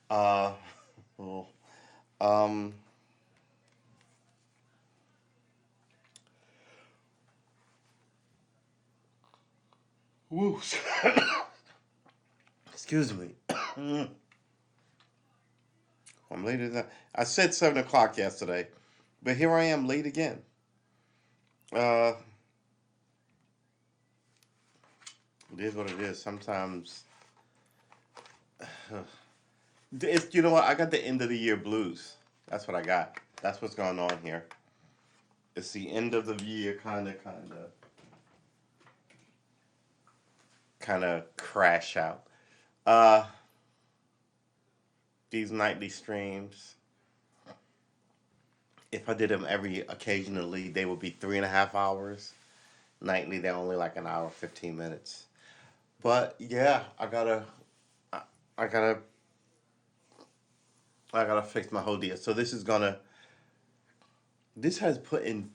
Uh, well, um, whoo, excuse me. I'm late as that. I said 7 o'clock yesterday, but here I am late again. Uh, it is what it is. Sometimes, it's, you know what? I got the end of the year blues. That's what I got. That's what's going on here. It's the end of the year, kind of crash out. Uh, these nightly streams, if I did them every occasionally, they would be 3.5 hours. Nightly, they're only like an hour, 15 minutes. But yeah, I, I gotta, I gotta fix my whole deal. So this has put in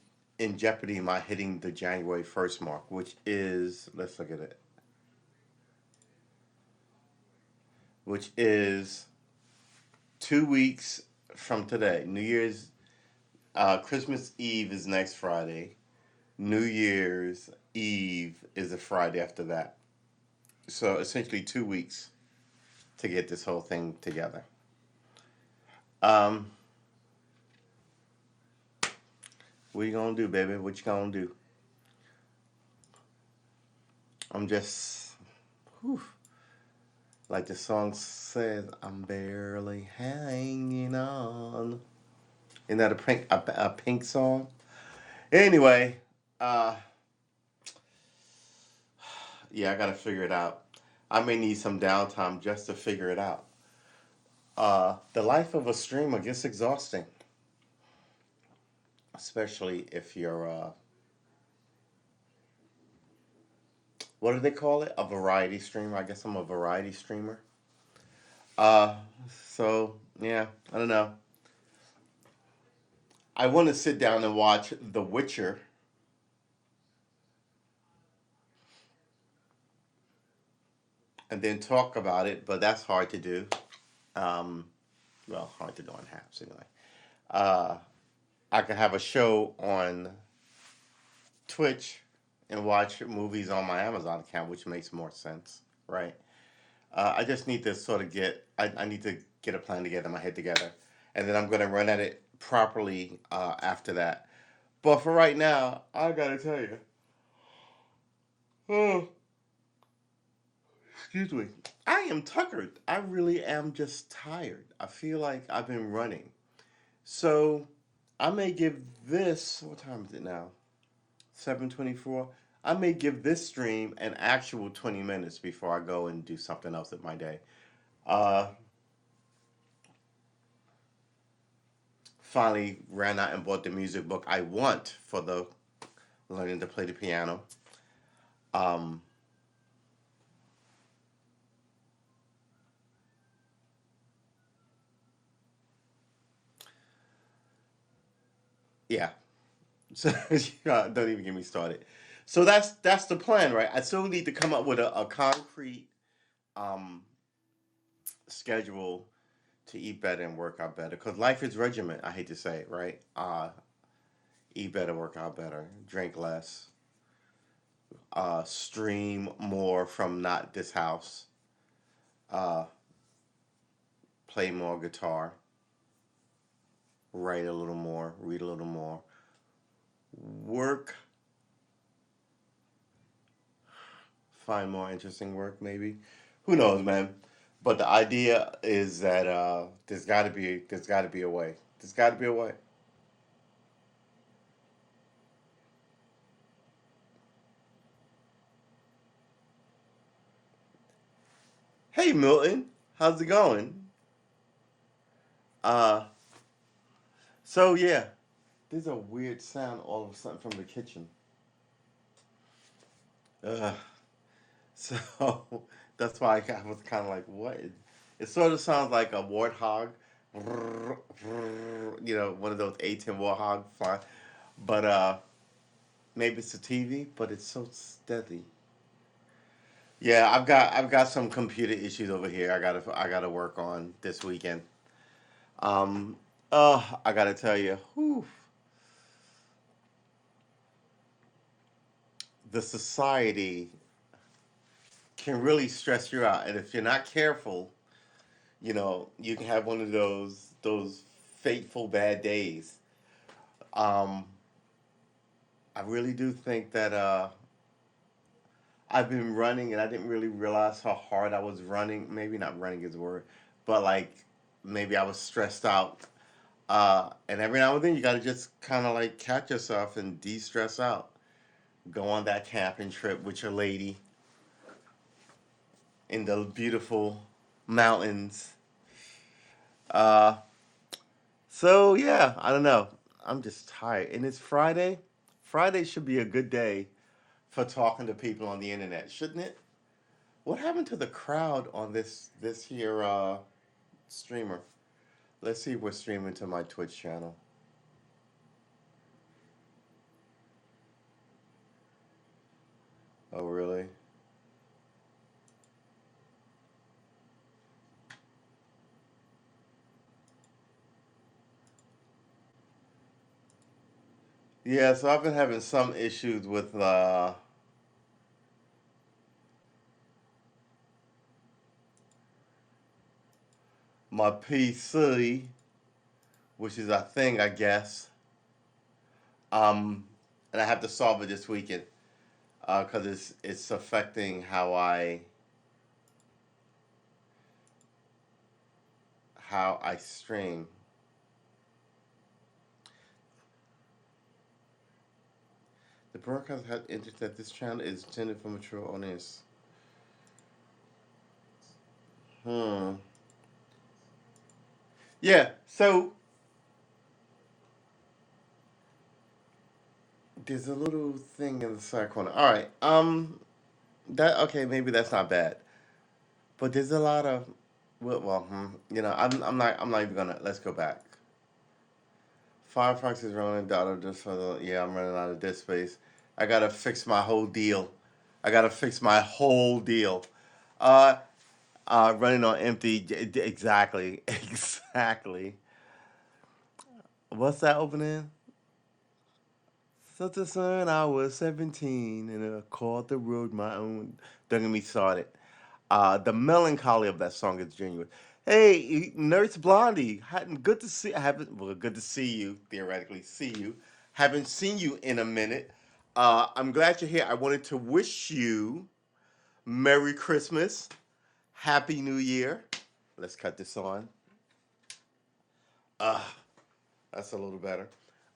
jeopardy my hitting the January 1st mark, which is, let's look at it, which is 2 weeks from today. Christmas Eve is next Friday. New Year's Eve is the Friday after that. So essentially 2 weeks to get this whole thing together. Um, what you gonna do, baby? What you gonna do? I'm just, whew, like the song says, I'm barely hanging on. Isn't that a pink song? Anyway, uh, yeah, I gotta figure it out. I may need some downtime just to figure it out. The life of a streamer gets exhausting, especially if you're what do they call it? A variety streamer. I guess I'm a variety streamer. Uh, so yeah, I don't know. I want to sit down and watch The Witcher and then talk about it, but that's hard to do. Um, well, hard to do on halves anyway. Uh, I can have a show on Twitch and watch movies on my Amazon account, which makes more sense, right? I just need to sort of I need to get a plan together, my head together, and then I'm going to run at it properly after that. But for right now, I gotta tell you, oh, excuse me, I am tuckered. I really am just tired. I feel like I've been running. So I may give this, what time is it now? 7:24. I may give this stream an actual 20 minutes before I go and do something else with my day. Uh, Finally ran out and bought the music book I want for the learning to play the piano. Um, yeah. So don't even get me started. So that's the plan, right? I still need to come up with a concrete um, schedule to eat better and work out better. Because life is regiment. I hate to say it, right? Eat better, work out better, drink less, stream more from not this house, uh, play more guitar, write a little more, read a little more, work, find more interesting work maybe. Who knows, man? But the idea is that there's got to be a way. There's got to be a way. Hey Milton, how's it going? Uh, so yeah, there's a weird sound all of a sudden from the kitchen. Uh, so that's why I was kind of like, what? It sort of sounds like a warthog, one of those A10 warthog fly. But maybe it's the TV, but it's so steady. Yeah, I've got some computer issues over here. I gotta work on this weekend. Um, I gotta tell you, whew, the society can really stress you out, and if you're not careful, you can have one of those fateful bad days. Um, I really do think that I've been running, and I didn't really realize how hard I was running. Maybe not running is the word, but like maybe I was stressed out. And every now and then you got to just kind of like catch yourself and de-stress out. Go on that camping trip with your lady in the beautiful mountains. Uh, so yeah, I don't know. I'm just tired, and it's Friday. Friday should be a good day for talking to people on the internet, shouldn't it? What happened to the crowd on this here streamer? Let's see if we're streaming to my Twitch channel. Oh really? Yeah, so I've been having some issues with my PC, which is a thing, I guess. Um, and I have to solve it this weekend because it's affecting how I stream. The broadcast had indicated that this channel is intended for mature audience. Hmm. Yeah. So there's a little thing in the side corner. All right. That okay? Maybe that's not bad. But there's a lot of I'm not even gonna. Let's go back. Firefox is running data just for the yeah. I'm running out of disk space. I gotta fix my whole deal. I gotta fix my whole deal. Uh, running on empty. Exactly, exactly. What's that opening? Such a son, I was 17 and I called the road my own. Don't get me started. The melancholy of that song is genuine. Hey, Nurse Blondie, good to see. I haven't well, good to see you. Theoretically, see you. Haven't seen you in a minute. I'm glad you're here. I wanted to wish you Merry Christmas, Happy New Year. Let's cut this on. Uh, that's a little better.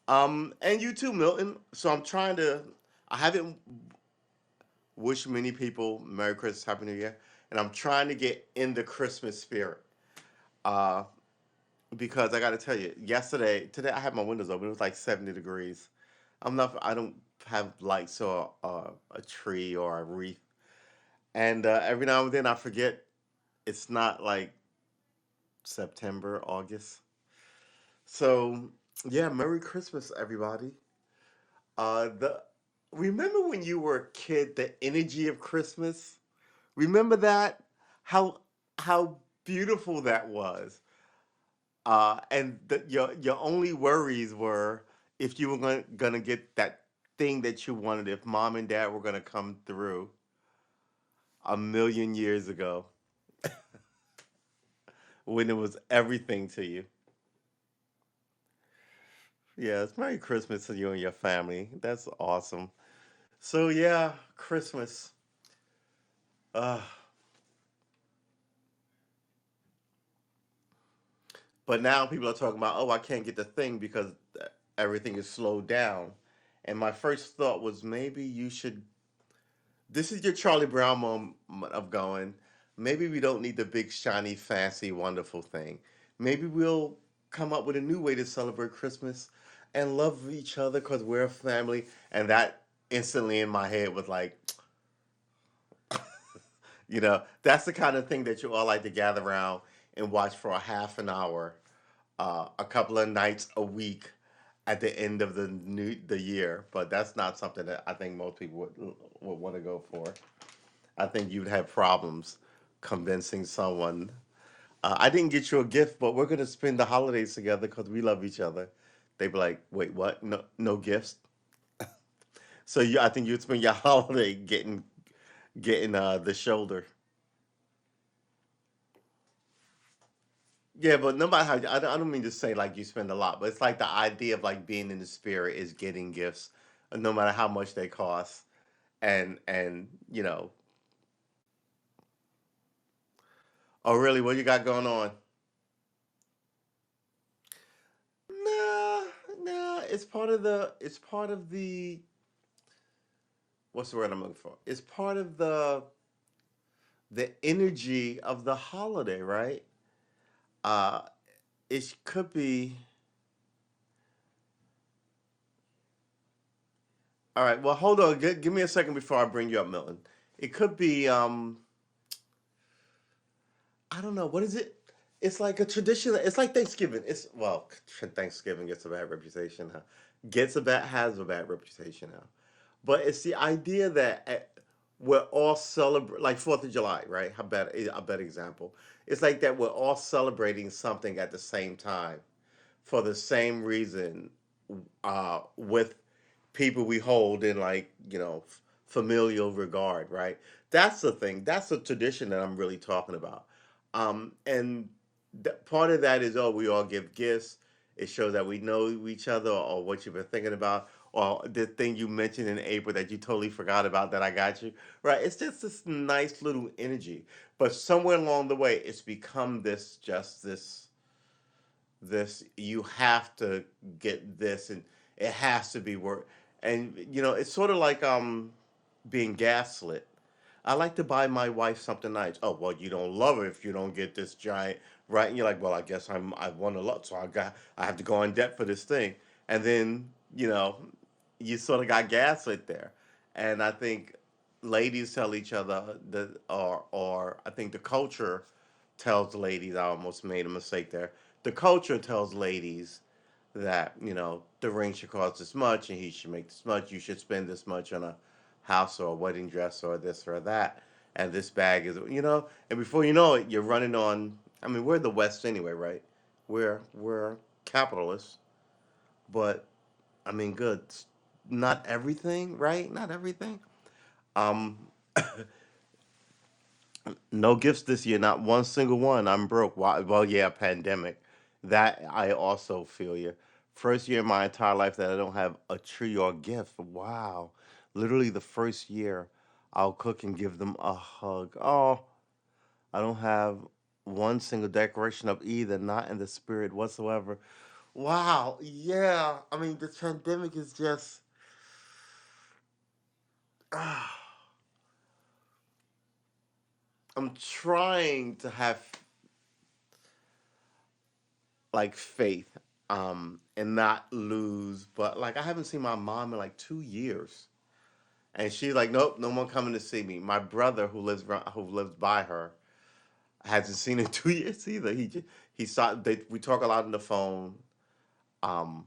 And you too, Milton. So I'm trying to. I haven't wished many people Merry Christmas, Happy New Year, and I'm trying to get in the Christmas spirit. Uh, because I got to tell you, today I had my windows open. It was like 70 degrees. I don't have lights or a tree or a wreath. And every now and then I forget it's not like September, August. So yeah, Merry Christmas, everybody. The remember when you were a kid, the energy of Christmas. Remember that how how beautiful that was. And your only worries were if you were gonna get that thing that you wanted, if mom and dad were gonna come through a million years ago when it was everything to you. Yeah, it's Merry Christmas to you and your family. That's awesome. So yeah, Christmas. Uh, but now people are talking about, oh, I can't get the thing because everything is slowed down. And my first thought was maybe you should this is your Charlie Brown moment of going, maybe we don't need the big, shiny, fancy, wonderful thing. Maybe we'll come up with a new way to celebrate Christmas and love each other because we're a family. And that instantly in my head was like, that's the kind of thing that you all like to gather around and watch for a half an hour, a couple of nights a week at the end of the year. But that's not something that I think most people would want to go for. I think you'd have problems convincing someone. I didn't get you a gift, but we're gonna spend the holidays together because we love each other. They'd be like, "Wait, what? No, no gifts." So I think you'd spend your holiday getting the shoulder. Yeah, but no matter how, I don't mean to say like you spend a lot, but it's like the idea of like being in the spirit is getting gifts, no matter how much they cost, and oh really, what you got going on? Nah, nah, it's part of the what's the word I'm looking for? It's part of the energy of the holiday, right? Uh, it could be. All right. Well, hold on. Give me a second before I bring you up, Milton. It could be. I don't know. What is it? It's like a tradition. It's like Thanksgiving. It's well, Thanksgiving gets a bad reputation now. Has a bad reputation now. But it's the idea that we're all celebrate like Fourth of July, right? How bad a better example. It's like that we're all celebrating something at the same time for the same reason, with people we hold in like familial regard, right? That's the thing. That's the tradition that I'm really talking about. And part of that is, oh, we all give gifts. It shows that we know each other, or what you've been thinking about, or the thing you mentioned in April that you totally forgot about that I got you, right? It's just this nice little energy, but somewhere along the way, it's become this you have to get this, and it has to be work. And it's sort of like being gaslit. I like to buy my wife something nice. Oh well, you don't love her if you don't get this giant, right? And you're like, well, I guess I won a lot, so I have to go in debt for this thing. And then you sort of got gaslit there. And I think ladies tell each other that, or I think the culture tells ladies. I almost made a mistake there. The culture tells ladies that the ring should cost this much, and he should make this much. You should spend this much on a house or a wedding dress or this or that. And this bag is, and before you know it, you're running on. I mean, we're the West anyway, right? We're capitalists, but I mean, good. Not everything, right? Not everything. Um, no gifts this year, not one single one. I'm broke. Why? Well, yeah, pandemic. That I also feel you. First year in my entire life that I don't have a tree or a gift. Wow. Literally the first year I'll cook and give them a hug. Oh, I don't have one single decoration of either, not in the spirit whatsoever. Wow. Yeah. I mean, the pandemic is just. I'm trying to have like faith, and not lose, but like I haven't seen my mom in like 2 years, and she's like, nope, no one coming to see me. My brother who lives by her hasn't seen in 2 years either. He saw we talk a lot on the phone, um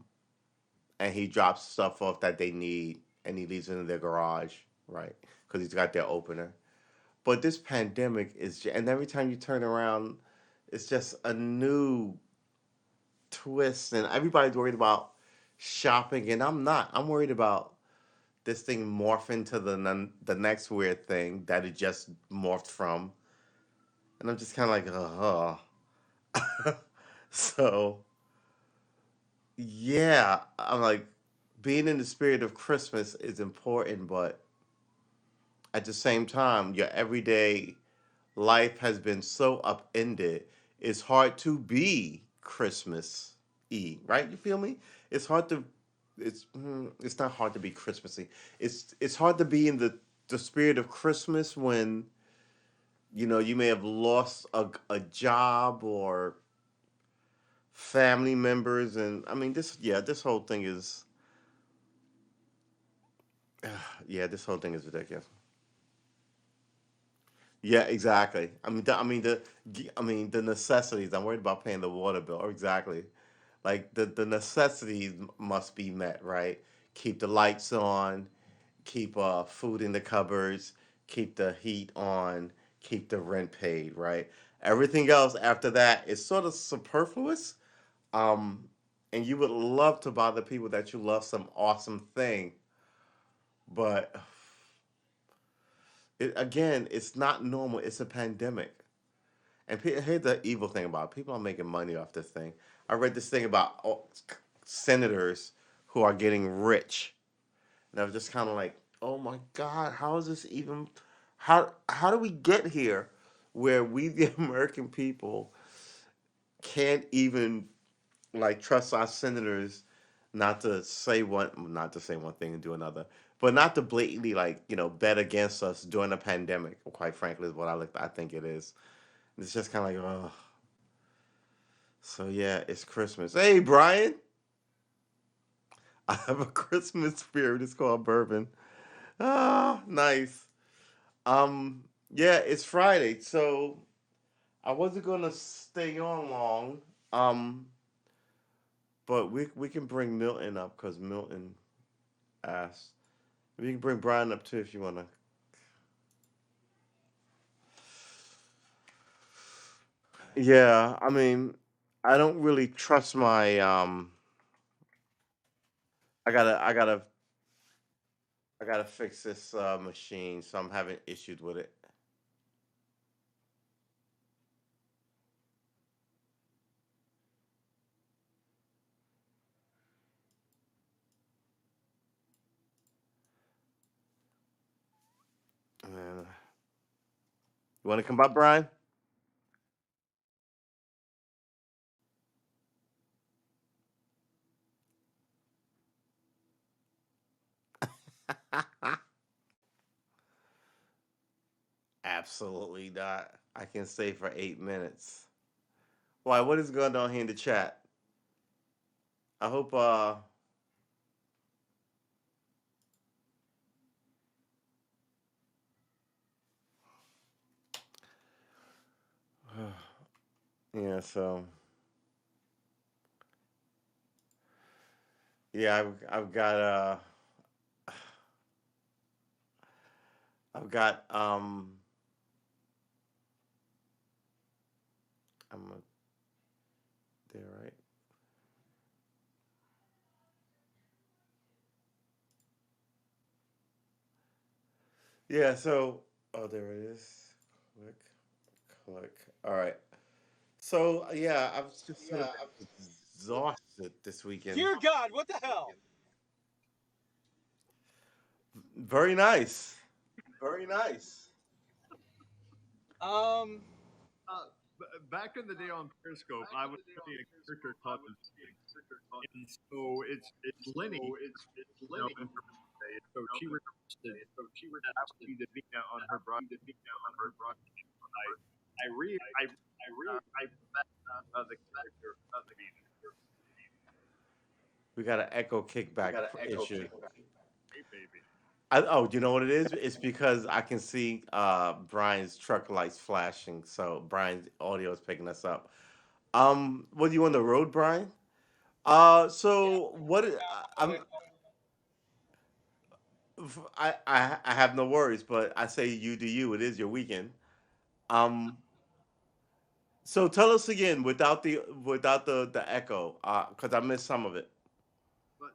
and he drops stuff off that they need, and he leaves it in their garage, right? Because he's got their opener. But this pandemic and every time you turn around, it's just a new twist, and everybody's worried about shopping, and I'm not. I'm worried about this thing morphing to the next weird thing that it just morphed from, and I'm just kind of like, so yeah, I'm like, being in the spirit of Christmas is important, but at the same time, your everyday life has been so upended. It's hard to be Christmas right? You feel me? It's hard to. It's not hard to be Christmassy. It's hard to be in the spirit of Christmas when you may have lost a job or family members, and I mean this whole thing is yeah, this whole thing is ridiculous. Yeah, exactly. I mean the necessities. I'm worried about paying the water bill. Exactly. Like the necessities must be met, right? Keep the lights on, keep food in the cupboards, keep the heat on, keep the rent paid, right? Everything else after that is sort of superfluous. Um, and you would love to buy the people that you love some awesome thing, but again, it's not normal. It's a pandemic. And here's the evil thing about it. People are making money off this thing. I read this thing about senators who are getting rich, and I was just kind of like, "Oh my God, how is this even? How do we get here, where we the American people can't even like trust our senators not to say one thing and do another, but not to blatantly like bet against us during a pandemic. Quite frankly, is what I think it is. It's just kind of like, oh, so yeah, it's Christmas. Hey, Brian, I have a Christmas spirit. It's called bourbon. Ah, nice. Yeah, it's Friday, so I wasn't gonna stay on long. Um, but we can bring Milton up because Milton asked. We can bring Brian up too if you wanna. Yeah, I mean, I don't really trust my. I gotta fix this machine, so I'm having issues with it. Uh, you want to come up, Brian? Absolutely not. I can stay for 8 minutes. Why? What is going on here in the chat? I hope. Yeah. So yeah, I've got. I'm there, right? Yeah. So oh, there it is. Click, click. All right. So yeah, I was just sort of exhausted this weekend. Dear God, what the hell? Very nice. Very nice. Um, Back in the day on Periscope, I was playing a character called Davina, and so it's Lenny, in her birthday. So she requested that I would be Davina on her broadcast. I the character of Davina. We got an echo kickback issue. Hey, baby. Oh, you know what it is? It's because I can see Brian's truck lights flashing, so Brian's audio is picking us up. What you on the road, Brian? So what? I have no worries, but I say you do you. It is your weekend. Um, so tell us again without the echo, because I missed some of it. But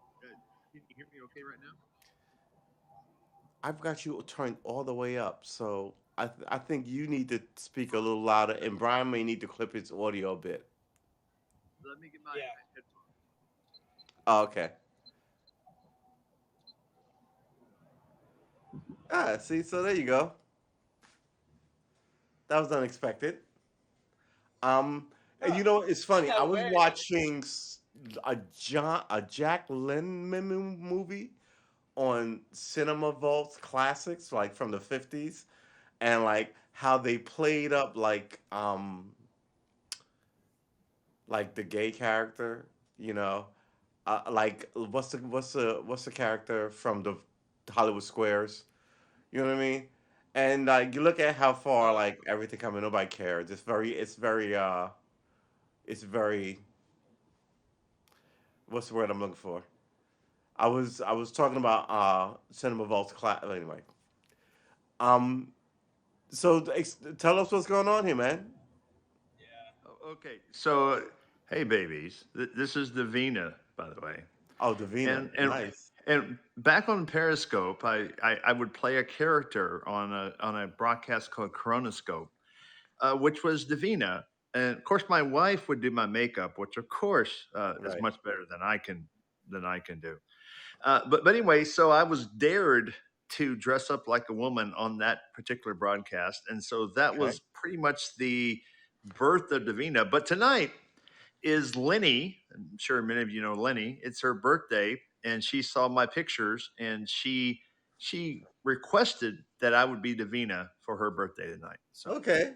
can you hear me okay right now? I've got you turned all the way up, so I think you need to speak a little louder, and Brian may need to clip his audio a bit. Let me get my yeah. headphones. Oh, okay. See, so there you go. That was unexpected. And Huh. you know, it's funny. I No was way. watching a Jack Lemmon movie on Cinema Vault Classics, like from the 50s, and like how they played up like the gay character, you know, like what's the character from the Hollywood Squares? You know what I mean? And like you look at how far Uh, like everything coming, nobody cares. It's very what's the word I'm looking for? I was talking about Cinema Vault's class anyway. Um, so tell us what's going on here, man. Okay, so hey, babies, this is Davina, by the way, Oh, Davina, and and nice. and back on Periscope, I would play a character on a broadcast called Chronoscope, which was Davina, and of course my wife would do my makeup, which of course is Right. much better than I can do. But anyway, so I was dared to dress up like a woman on that particular broadcast, and so that Okay. was pretty much the birth of Davina. But tonight is Lenny. I'm sure many of you know Lenny. It's her birthday, and she saw my pictures, and she requested that I would be Davina for her birthday tonight. So Okay. yeah.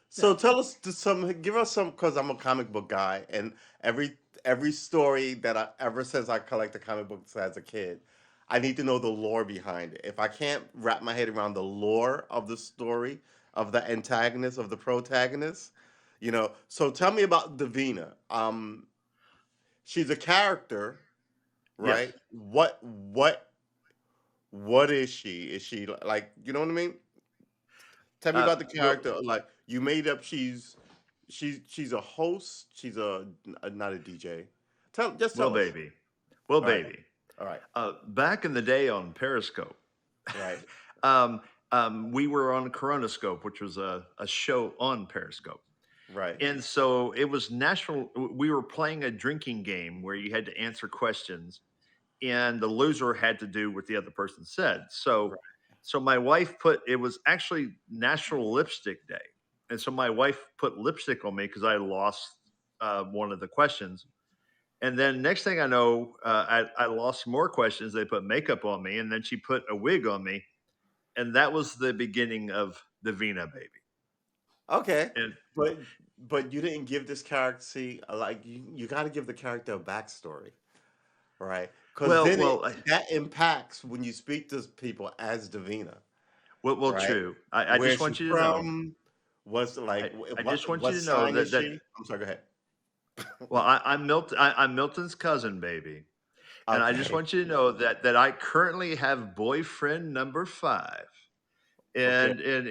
So tell us give us some, because I'm a comic book guy, and every every story that I ever since I collected comic books as a kid, I need to know the lore behind it. If I can't wrap my head around the lore of the story of the antagonist of the protagonist, So tell me about Davina. She's a character, Yes. right? What is she? Is she like, you know what I mean? Tell me about the Well, character. Like, you made up. She's a host. She's not a DJ. Just well, tell us. baby, well, All right. baby. All right. Back in the day on Periscope, Right. um, we were on Coronoscope, which was a show on Periscope. Right. And so it was national. We were playing a drinking game where you had to answer questions, and the loser had to do what the other person said. So, Right. so my wife put it was actually National Lipstick Day, and so my wife put lipstick on me because I lost one of the questions. And then next thing I know, I lost more questions. They put makeup on me, and then she put a wig on me, and that was the beginning of the Vina baby. Okay. And But but you didn't give this character, see, like, you got to give the character a backstory, right? Because well, then well, I- that impacts when you speak to people as Davina, well, right? true. I Where's just she want you to know. from? What's like? I just want What you to know sign is that she? I'm sorry. Go ahead. well, I'm Milton's cousin, baby, and I just Okay. want you to know that I currently have boyfriend number 5, Okay. and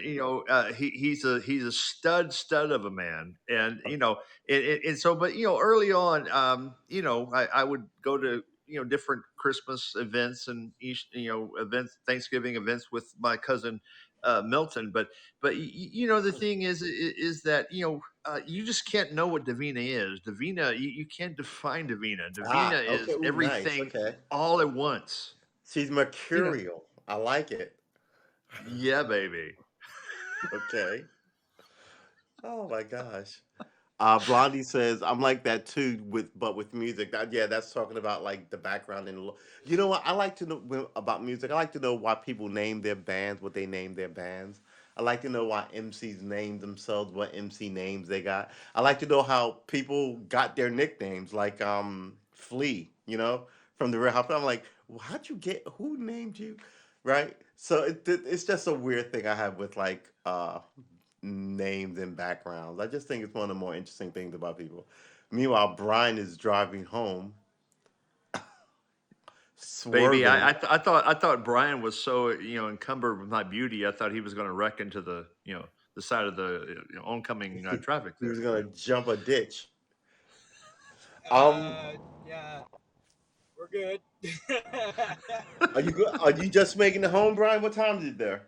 he's a stud of a man, and and so but early on, I would go to different Christmas events and events, Thanksgiving events with my cousin Milton, but the thing is that you just can't know what Davina is. Davina, you can't define Davina. Davina Okay. is Ooh, nice. everything Okay. all at once. She's You know, mercurial. I like it. yeah, baby. Okay. Oh my gosh. Blondie says, "I'm like that too, with music. Yeah, that's talking about like the background and you know what? I like to know about music. I like to know why people name their bands what they name their bands. I like to know why MCs name themselves what MC names they got. I like to know how people got their nicknames, like Flea, from the Real Housewives. I'm like, how'd you get? Who named you? Right? So it's just a weird thing I have with like names and backgrounds. I just think it's one of the more interesting things about people. Meanwhile, Brian is driving home, Baby, swerving. I thought Brian was so encumbered with my beauty. I thought he was going to wreck into the side of the oncoming traffic He there. was gonna jump a ditch. Um, Uh, yeah, we're good. are you good? Are you just making it home, Brian? What time is it there?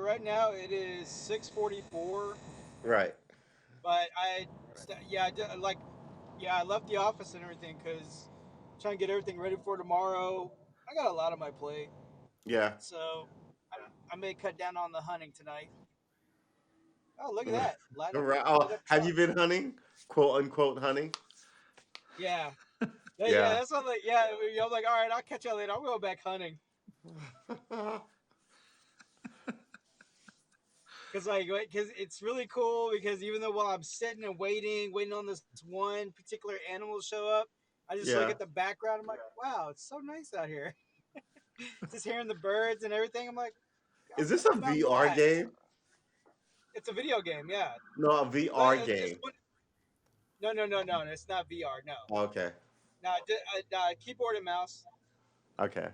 Right now it is 6:44, Right. but yeah, yeah, I left the office and everything because trying to get everything ready for tomorrow. I got a lot on my plate, Yeah. so I may cut down on the hunting tonight. Oh, look at that! Right. Light Oh, up have truck. you been hunting? Quote unquote hunting. Yeah, yeah, Yeah. that's what like yeah. I'm like, all right, I'll catch you later. I'm going back hunting. Because it's really cool because even though while I'm sitting and waiting on this one particular animal to show up, I just look Yeah. at the background. I'm like, wow, it's so nice out here. Just hearing the birds and everything. I'm like, Is I'm this a about to VR relax. game? It's a video game, yeah. No, a But VR just game. one, no. It's not VR. No, Okay. no, keyboard and mouse. Okay.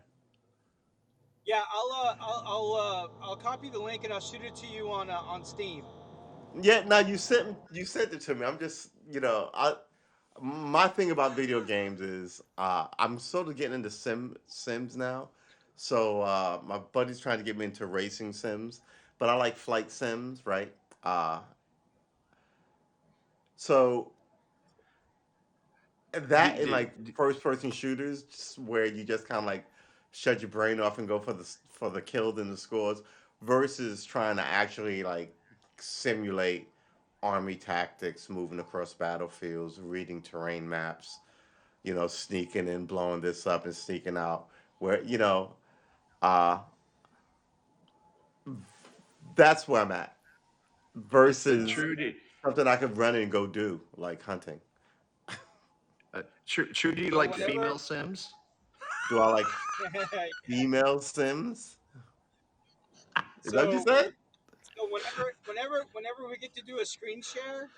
Yeah, I'll copy the link and I'll shoot it to you on Steam. Yeah, now you sent it to me. I'm just I my thing about video games is I'm sort of getting into Sims now. So my buddy's trying to get me into racing sims, but I like flight sims, right? Uh, so Do, that and do, like first person shooters where you just kind of like shut your brain off and go for the kills and the scores versus trying to actually like simulate army tactics, moving across battlefields, reading terrain maps, sneaking in, blowing this up and sneaking out. Where uh, that's where I'm at. Versus Trudy, something I could run and go do, like hunting. Trudy, you So like whenever, female Sims? Do I like yeah. female Sims? Is that what you So said? so whenever we get to do a screen share,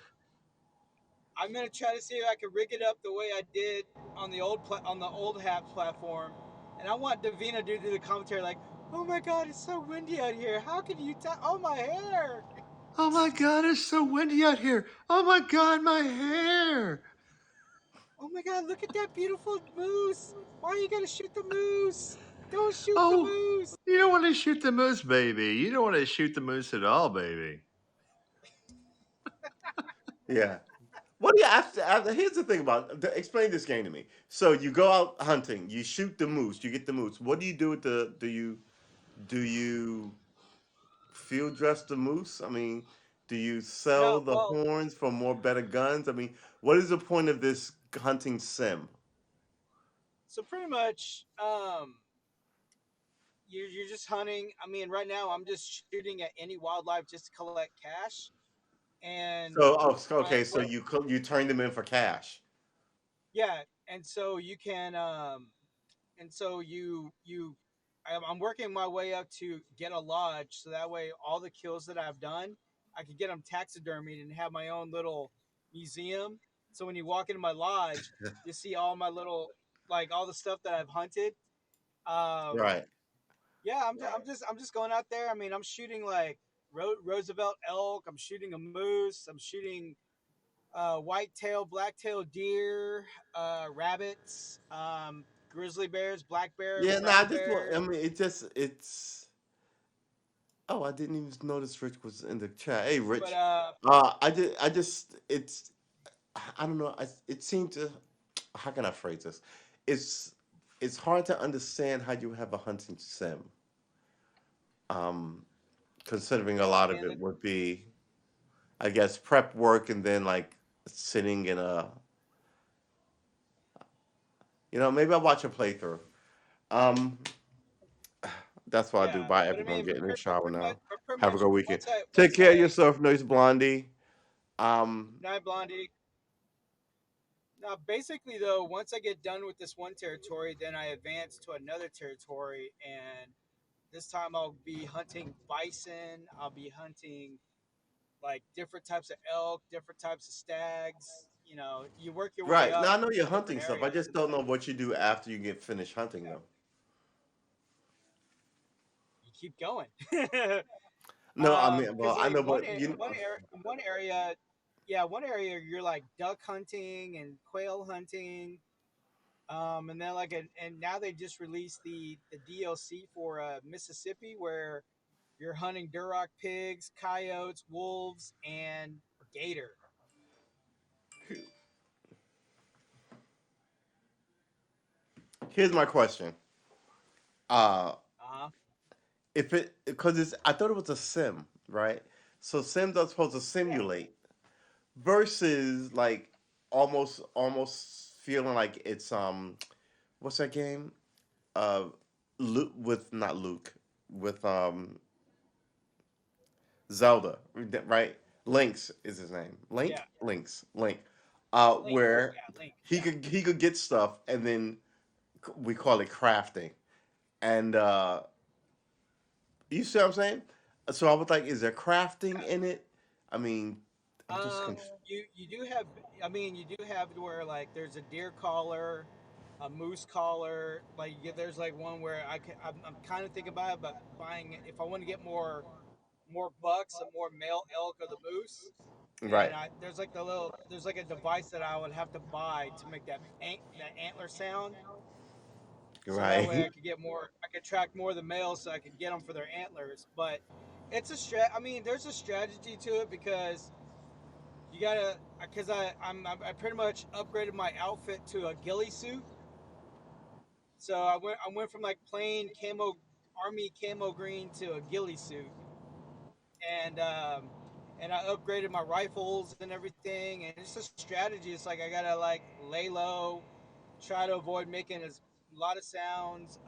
I'm gonna try to see if I can rig it up the way I did on the old Haps platform, and I want Davina to do the commentary like, "Oh my God, it's so windy out here. How can you tell? Oh my hair! Oh my God, it's so windy out here. Oh my God, my hair. Oh my God, look at that beautiful moose! Why are you gonna shoot the moose? Don't shoot the Oh, moose!" you don't want to shoot the moose, baby. You don't want to shoot the moose at all, baby. Yeah. What do you after? Here's the thing about. Explain this game to me. So you go out hunting, you shoot the moose, you get the moose. What do you do with the? Do you field dress the moose? I mean, do you sell No, the well, horns for more better guns? I mean, what is the point of this hunting sim? so pretty much, you're just hunting. I mean, right now I'm just shooting at any wildlife just to collect cash, and Okay, so you turn them in for cash. yeah, and so you can and so you I'm working my way up to get a lodge, so that way all the kills that I've done, I could get them taxidermied and have my own little museum. So when you walk into my lodge, you see all my little, like, all the stuff that I've hunted. um Right. yeah, I'm just going out there. I mean, I'm shooting like Roosevelt elk, I'm shooting a moose, I'm shooting white-tail, black-tail deer, rabbits, grizzly bears, black bear, Yeah. No, I brown just want. bear. I mean, it's. Oh, I didn't even notice Rich was in the chat. Hey, But Rich. I just. It's. I don't know. It seemed to. How can I phrase this? It's. It's hard to understand how you have a hunting sim. Um, Considering a lot of man, it would be, I guess, prep work and then like sitting in a. Maybe I'll watch a playthrough. Um, that's what I do. yeah. Bye, But I everyone. mean, Getting in the shower now. but pretty Have a much good weekend. once I Take once care of I yourself, Noise Blondie. Um, Night Blondie. Now, basically, though, once I get done with this one territory, then I advance to another territory, and this time I'll be hunting bison. I'll be hunting like different types of elk, different types of stags. You work your way right. up Now I know to you're different hunting stuff. I areas, just and don't then know what you do after you get finished hunting them. you keep going. No, I mean, Because well, I like know, but you know, one area, yeah, one area you're like duck hunting and quail hunting. And then and now they just released the DLC for Mississippi, where you're hunting Duroc pigs, coyotes, wolves, and gator. here's my question. Uh, Uh-huh. if it because I thought it was a sim, right? So sims are supposed to Yeah. simulate versus like almost feeling like it's what's that game? Uh, Luke with not Luke with Zelda, right? Lynx is his name. Yeah. Link. Link. Where Yeah. Link. he Yeah. could get stuff, and then we call it crafting. And you see what I'm saying? So I was like, is there crafting in it? I mean, I'm just confused. You do have. I mean, you do have where like there's a deer collar. a moose collar. Like there's like one where I'm kind of thinking about it, but buying it if I want to get more bucks and more male elk of the moose. And Right. there's like there's like a device that I would have to buy to make that antler sound. So that way Right. I could get more, I could track more of the males, so I could get them for their antlers. But it's a strat. I mean, there's a strategy to it because you gotta, because I pretty much upgraded my outfit to a ghillie suit. So I went from like plain camo army camo green to a ghillie suit, and I upgraded my rifles and everything. And it's a strategy. It's like I gotta like lay low, try to avoid making as a lot of sounds.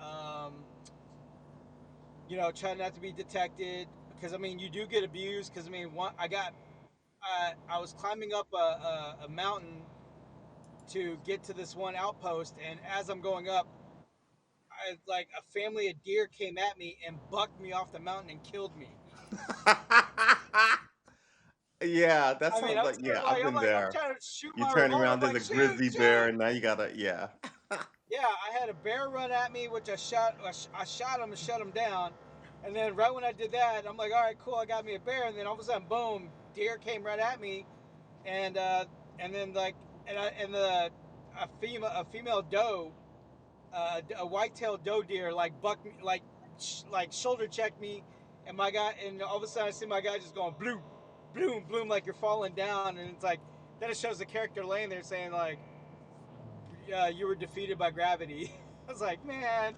Try not to be detected because I mean you do get abused because I mean I was climbing up a mountain to get to this one outpost, and as I'm going up, like a family of deer came at me and bucked me off the mountain and killed me. Yeah, that I mean, sounds I'm like, sitting yeah, there I've like been I'm there. trying to shoot You my turn revolver. around, I'm there's like, a shoot, grizzly bear, shoot. and now you gotta, yeah. Yeah, I had a bear run at me, which I shot him and shut him down. And then right when I did that, I'm like, all right, cool, I got me a bear. And then all of a sudden, boom, deer came right at me, and then like and the a female doe, a white-tailed doe deer like bucked me like shoulder checked me, and my guy, and all of a sudden I see my guy just going bloom, bloom, bloom like you're falling down, and it's like then it shows the character laying there saying like, you were defeated by gravity. I was like, man.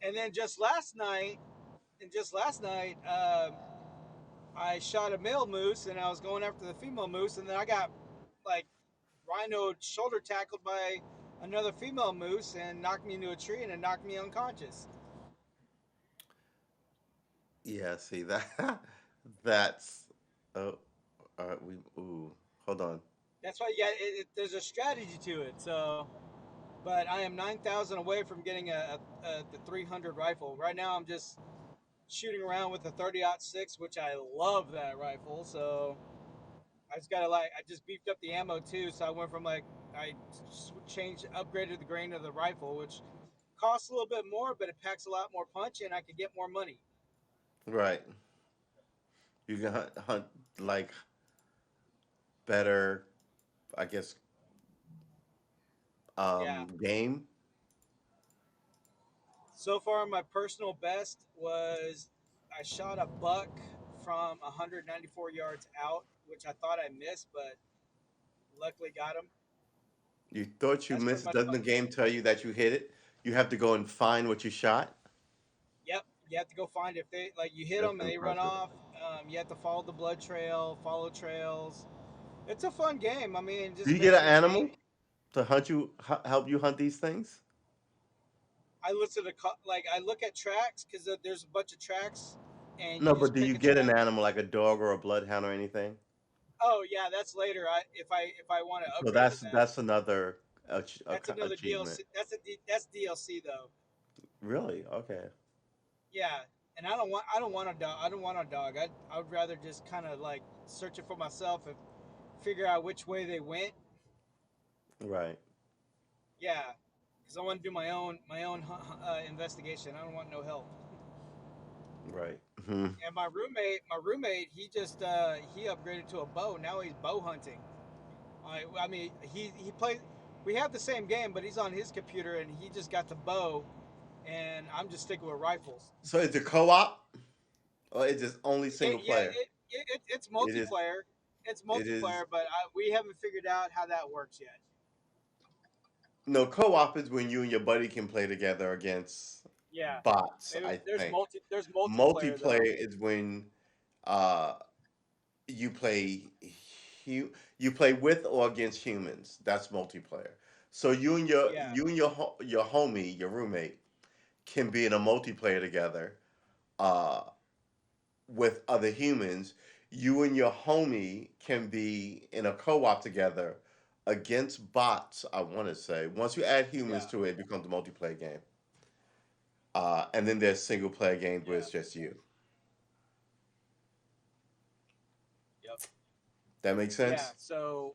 And then just last night, I shot a male moose, and I was going after the female moose, and then I got like rhino shoulder tackled by another female moose and knocked me into a tree and it knocked me unconscious. Yeah, see that that's oh, we ooh, hold on. That's why, yeah, there's a strategy to it. So, but I am 9,000 away from getting the 300 rifle. Right now, I'm just shooting around with the 30-06, which I love that rifle. So I just gotta I just beefed up the ammo too. So I went from like I changed, upgraded the grain of the rifle, which costs a little bit more, but it packs a lot more punch, and I could get more money. Right. You can hunt like better, I guess, Yeah. game. So far, my personal best was I shot a buck from 194 yards out, which I thought I missed, but luckily got him. You thought you That's pretty missed. much Doesn't what. the game tell you that you hit it? You have to go and find what you shot. Yep, you have to go find if they like you hit That's them and they run impressive. off. You have to follow the blood trail, follow trails. It's a fun game. I mean, Do just you get an basically animal to hunt you, help you hunt these things? I listen to like I look at tracks because there's a bunch of tracks, and No, you but just do pick you a get an track. animal like a dog or a bloodhound or anything? Oh yeah, that's later. If I want to So upgrade to that. that's another That's another achievement. DLC. That's DLC though. Really? Okay. Yeah, and I don't want a dog. I don't want a dog. I would rather just kind of like search it for myself and figure out which way they went. Right. Yeah, because I want to do my own investigation. I don't want no help. Right. Hmm. And my roommate, he upgraded to a bow. Now he's bow hunting. I mean, he plays. We have the same game, but he's on his computer and he just got the bow, and I'm just sticking with rifles. So is it co-op or is it only It, single yeah, player? it's It is. multiplayer. It's It multiplayer, is. but we haven't figured out how that works yet. No, co-op is when you and your buddy can play together against Yeah, bots, maybe I think. there's multiplayer Multiplayer though. is when uh you play you play with or against humans. That's multiplayer. So Yeah, your homie, your roommate can be in a multiplayer together uh with other humans. You and your homie can be in a co-op together against bots, I want to say. Once you add humans yeah, to it, it becomes a multiplayer game. And then there's single player games where yeah, it's just you. yep, That makes yeah. sense? So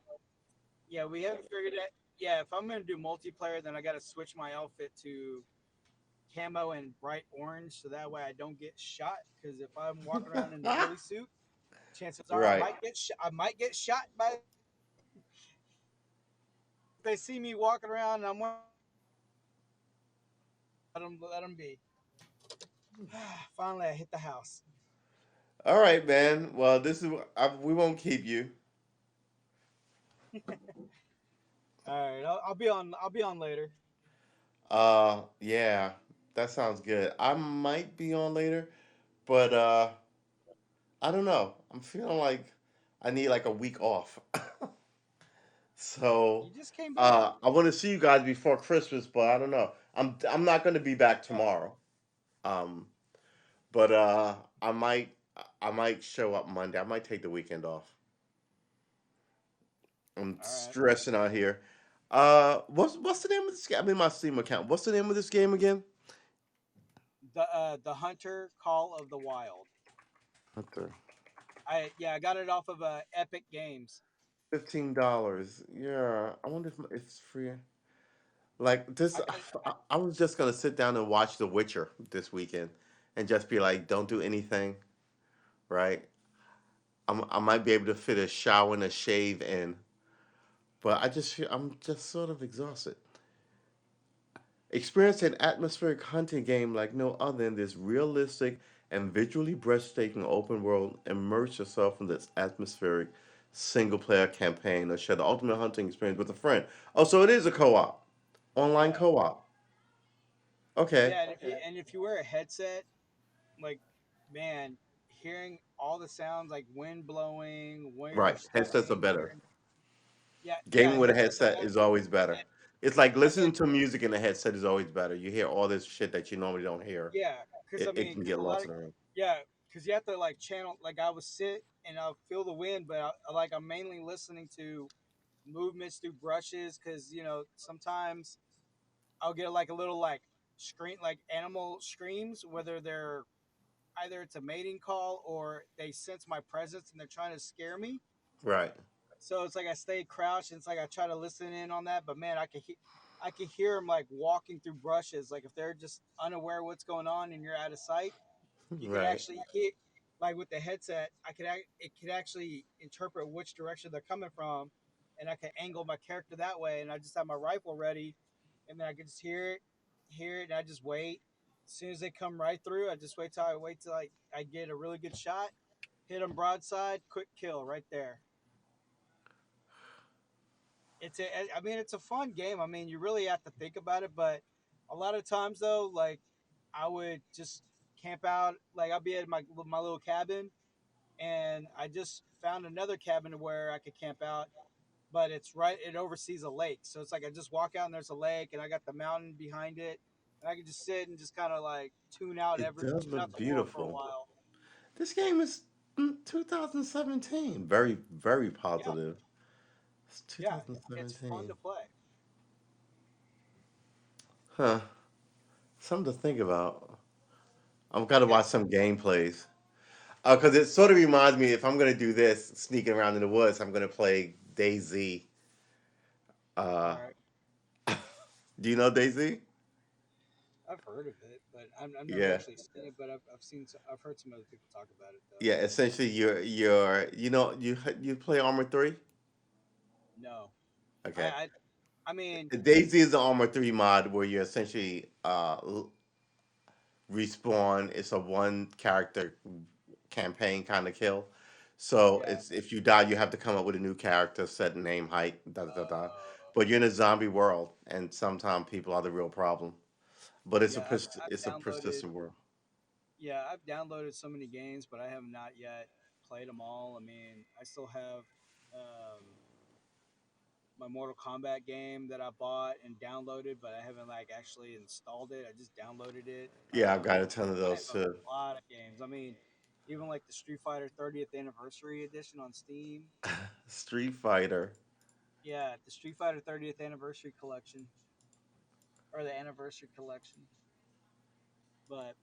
yeah, we haven't figured that. yeah, if I'm gonna do multiplayer, then I got to switch my outfit to camo and bright orange, so that way I don't get shot. Because if I'm walking around in the ghillie suit, chances are Right. I might get shot by. If they see me walking around and I'm wearing, let them be. Finally, I hit the house. All right, man. Well, we won't keep you. All right, I'll be on. I'll be on later. Yeah, that sounds good. I might be on later, but I don't know. I'm feeling like I need like a week off. So, You just came back. I want to see you guys before Christmas, but I don't know. I'm not going to be back Oh, tomorrow. Um, but I might show up Monday. I might take the weekend off. I'm all right. stressing out here. What's the name of this game? I'm in my Steam account. What's the name of this game again? The Hunter Call of the Wild. Okay. I got it off of Epic Games. $15. Yeah, I wonder if it's free. Like this, I got it. I was just gonna sit down and watch The Witcher this weekend, and just be like, don't do anything, right? I might be able to fit a shower and a shave in, but I'm just sort of exhausted. Experience an atmospheric hunting game like no other in this realistic and visually breathtaking open world. Immerse yourself in this atmospheric single player campaign or share the ultimate hunting experience with a friend. Oh, so it is a co op, online Yeah, co op. Okay, yeah, and if you wear a headset, like, man, hearing all the sounds like wind blowing, winter right. Headsets are snowing, better. yeah, Gaming with a headsets are headset better. is always better. It's like And listening then to music in a headset is always better. You hear all this shit that you normally don't hear. yeah, because It can because get a lot lost of in the room. yeah, because you have to like channel. Like I would sit and I'll feel the wind, but like I'm mainly listening to movements through brushes because sometimes I'll get like a little like scream, like animal screams, whether they're either it's a mating call or they sense my presence and they're trying to scare me. Right. So it's like I stay crouched and it's like I try to listen in on that, but man, I can hear them like walking through brushes. Like if they're just unaware of what's going on and you're out of sight, you could Right. actually hear, like with the headset, it could actually interpret which direction they're coming from, and I can angle my character that way. And I just have my rifle ready, and then I can just hear it, and I just wait. As soon as they come right through, I just wait till I get a really good shot, hit them broadside, quick kill right there. I mean, it's a fun game. I mean, you really have to think about it, but a lot of times though, like I would just camp out. Like I'll be at my little cabin, and I just found another cabin where I could camp out. But it oversees a lake, so it's like I just walk out and there's a lake, and I got the mountain behind it, and I can just sit and just kind of like It does tune out look the world for a beautiful. while. This game is 2017. Very, very Yeah, positive. It's yeah, it's fun 2017. to play. Huh. Something to think about. I'm gotta Yeah, watch some gameplays. Because it sort of reminds me if I'm gonna do this, sneaking around in the woods, I'm gonna play DayZ. all Uh, right. do you know DayZ? I've heard of it, but I've never Yeah. actually seen it. But I've heard some other people talk about it though. Yeah. Essentially, you play Armor 3. No, Okay. I I mean, DayZ is the Armor 3 mod where you essentially respawn. It's a one character campaign kind of kill. So yeah. it's if you die, you have to come up with a new character, set name, height, da da da. Da. But you're in a zombie world, and sometimes people are the real problem. But Yeah, I've it's a downloaded. persistent world. Yeah, I've downloaded so many games, but I have not yet played them all. I mean, I still have um, my Mortal Kombat game that I bought and downloaded, but I haven't like actually installed it. I just downloaded it. Yeah, I've got a ton of I have those too. a lot of games. I mean, even like the Street Fighter 30th Anniversary Edition on Steam. Street Fighter. Yeah, the Street Fighter 30th Anniversary Collection or the Anniversary Collection. But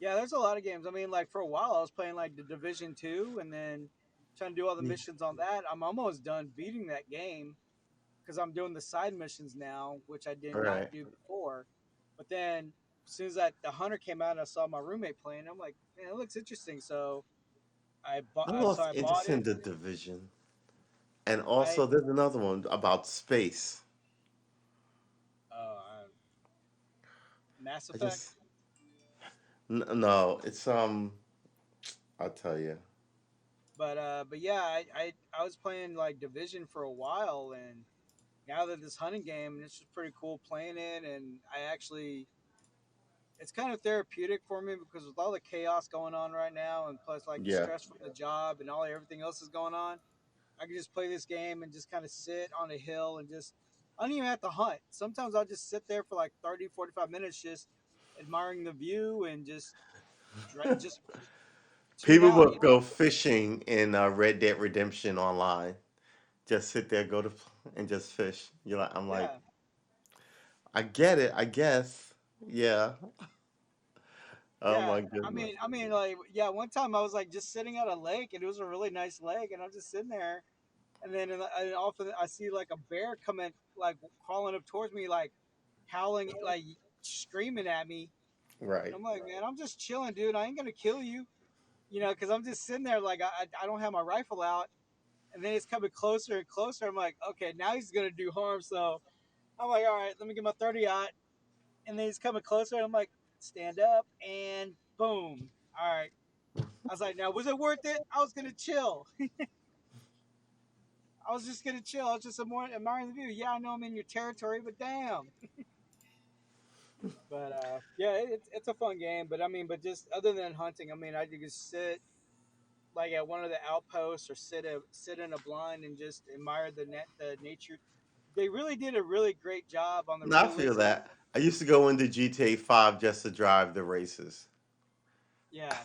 yeah, there's a lot of games. I mean, like for a while, I was playing like the Division 2, and then trying to do all the missions on that. I'm almost done beating that game because I'm doing the side missions now, which I did not Right. do before. But then as soon as the hunter came out and I saw my roommate playing, I'm like, man, it looks interesting. So I so lost I bought interest it. in the division. And I also there's another one about space. uh, Mass I Effect. just no, it's I'll tell you. But yeah, I was playing like Division for a while, and now that this hunting game, it's just pretty cool playing it, and I actually it's kind of therapeutic for me because with all the chaos going on right now, and plus like the Yeah. stress from the job and all everything else is going on, I can just play this game and just kind of sit on a hill and just I don't even have to hunt. Sometimes I'll just sit there for like 30, 45 minutes just admiring the view and just tune People out, would go fishing in Red Dead Redemption online. Just sit there, and just fish. I'm like, Yeah. I get it, I guess. Yeah. Oh Yeah, my goodness. like, yeah. One time I was like just sitting at a lake, and it was a really nice lake, and I'm just sitting there, and then and often I see like a bear coming, like crawling up towards me, like howling, like screaming at me, and Right. I'm like, man, I'm just chilling, dude. I ain't gonna kill you, because I'm just sitting there, like I don't have my rifle out, and then it's coming closer and closer. I'm like, okay, now he's gonna do harm, so I'm like, all right, let me get my 30 out, and then he's coming closer. And I'm like, stand up, and boom. All right. I was like, now was it worth it? I was gonna chill. I was just gonna chill. I was just admiring the view. Yeah, I know I'm in your territory, but damn. But yeah, it's a fun game. But I mean, but just other than hunting, I mean, I could just sit like at one of the outposts or sit in a blind and just admire the nature. They really did a really great job on the No, I feel realism. that. I used to go into GTA 5 just to drive the races, Yeah,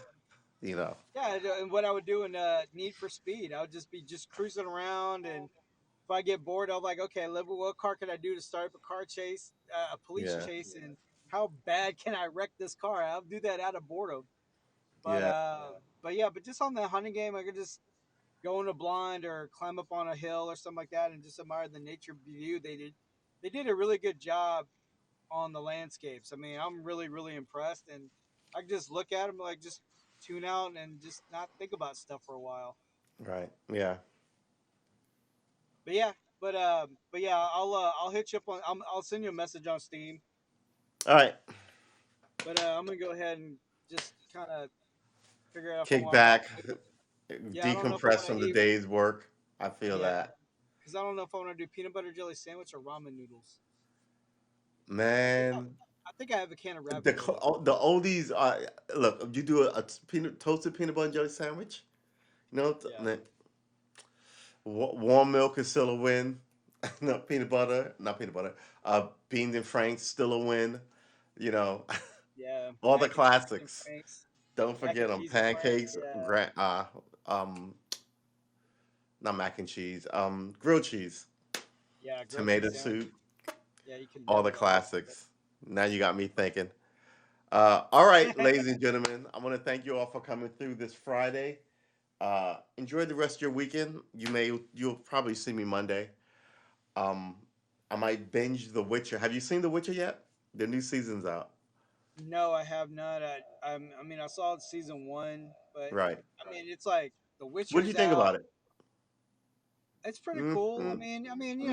you know. yeah. And what I would do in Need for Speed, I would just be just cruising around, and if I get bored, I'm like, okay, what car can I do to start up a car chase, a police Yeah. chase, and how bad can I wreck this car? I'll do that out of boredom. But Yeah. but yeah, but just on the hunting game, I could just go in a blind or climb up on a hill or something like that, and just admire the nature view. They did a really good job on the landscapes. I mean, I'm really impressed, and I can just look at them like just tune out and just not think about stuff for a while. Right. Yeah. But yeah, but yeah, I'll hit you up on. I'll send you a message on Steam. All right. But I'm gonna go ahead and just kind of figure out if I Kick want. back, Yeah, I don't know if I want decompress to from the eat. day's work. I feel Yeah, that. because I don't know if I want to do peanut butter jelly sandwich or ramen noodles. I think I, Man, I think I have a can of the ravioli. the oldies are look. You do toasted peanut butter and jelly sandwich. You know, Yeah, warm milk is still a win. No peanut butter, not peanut butter. Beans and Franks still a win. You know, yeah, all the mac and classics. franks, Don't mac forget and them. cheese and franks. Pancakes, um, not mac and cheese. Grilled cheese, Yeah, grilled tomato cheese sandwich. soup, Yeah, you can all the definitely get that. classics. Now you got me thinking. All right, ladies and gentlemen, I want to thank you all for coming through this Friday. Enjoy the rest of your weekend. You'll probably see me Monday. Um, I might binge The Witcher. Have you seen The Witcher yet? The new season's out. No, I have not. I mean, I saw season one, but Right. I mean, it's like The What do you Witcher's think out. about it? It's pretty cool. Mm-hmm.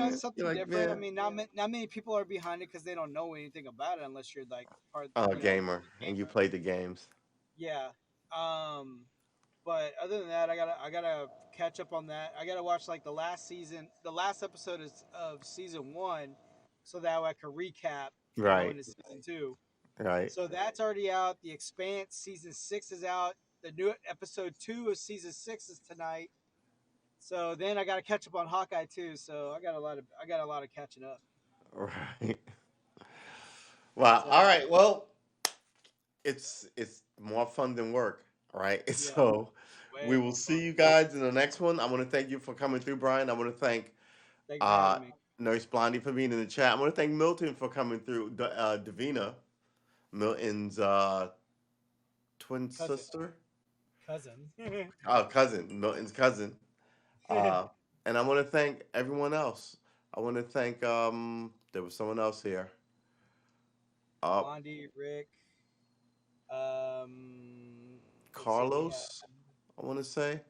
It's You're something like, different. I yeah. mean, not many people are behind it because they don't know anything about it unless you're like part, Gamer, a and you gamer. played the games. Yeah. Um, but other than that, I gotta catch up on that. I gotta watch like the last episode of season one, so that way I can recap and go Right. into season two. Right. So that's already out. The Expanse season six is out. The new episode two of season six is tonight. So then I got to catch up on Hawkeye too. So I got a lot of catching up. Right. Wow. All So right. Well, it's more fun than work. Right. yeah, So we way will more fun. see you guys in the next one. I want to thank you for coming through, Brian. I want to thank Thanks for uh, having me, Nurse Blondie for being in the chat. I want to thank Milton for coming through. Davina, Milton's twin cousin. sister, Cousin. cousin, Milton's cousin. Uh, and I want to thank everyone else. I want to thank there was someone else here. Bondi, Rick, let's see, we have, Carlos, I want to say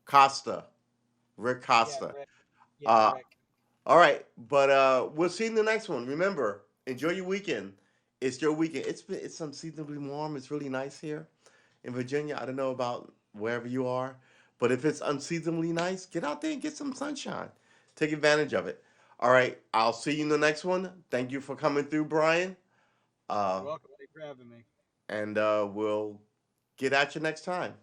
Costa, Rick yeah, Costa. Rick, yeah, Uh, Rick. all right, but we'll see you in the next one. Remember, enjoy your weekend. It's your weekend. It's unseasonably warm. It's really nice here in Virginia. I don't know about wherever you are, but if it's unseasonably nice, get out there and get some sunshine. Take advantage of it. All right, I'll see you in the next one. Thank you for coming through, Brian. You're Uh, welcome. Thanks for having me. and we'll get at you next time.